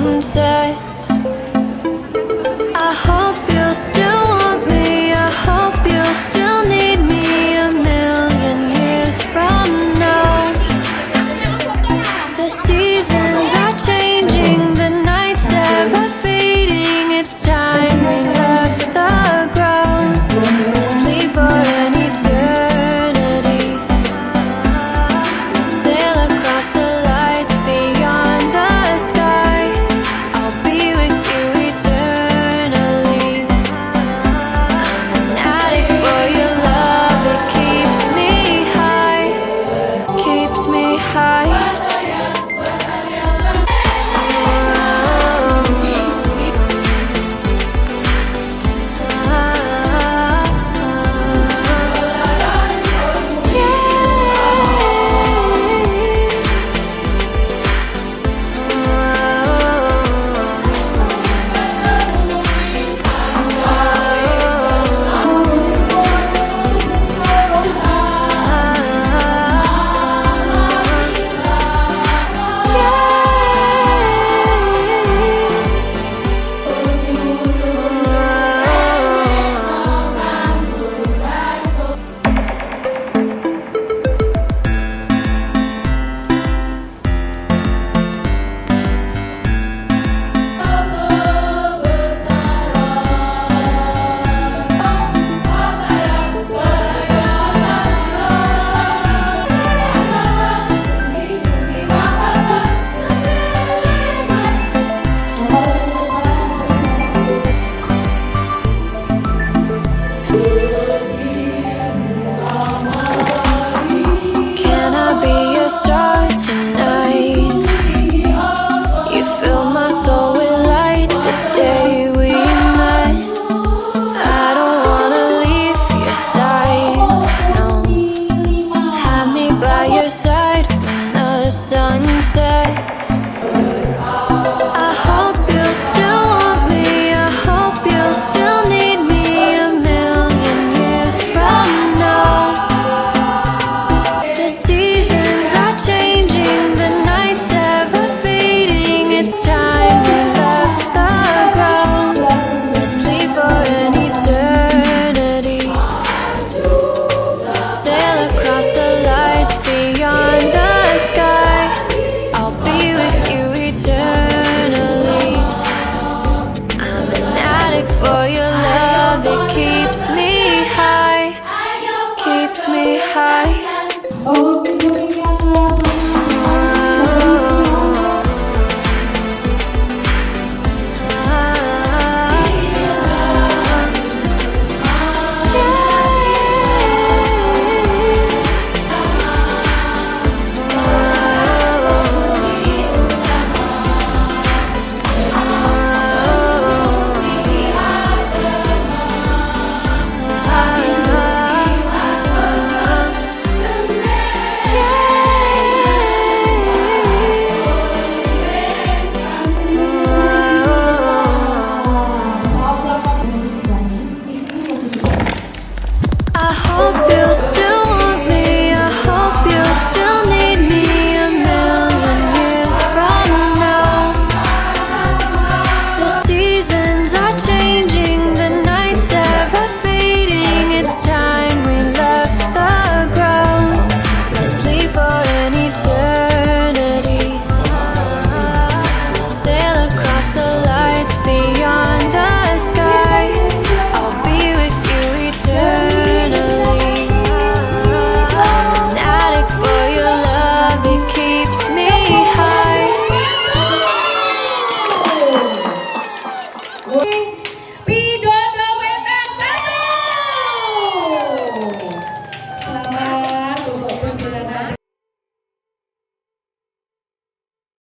sun sets. I hope you'll still want me, I hope you'll still need me 1,000,000 years from now. The seasons are changing, the nights ever fading. It's time we left the ground. Let's leave for an eternity. Sail across the lights beyond the sky. I'll be with you eternally. I'm an addict for your love, it keeps me high, keeps me high. Can I be your star tonight? You fill my soul with light the day we met. I don't wanna leave your side, no. Have me by your side when the sun sets. I hope you'll still want me, I hope you'll still need me 1,000,000 years from now. The seasons are changing, the nights ever fading. It's time we left the ground. Let's leave for an eternity. Sail across the lights beyond the sky. I'll be with you eternally. I'm an addict for your love, it keeps me high, keeps me high.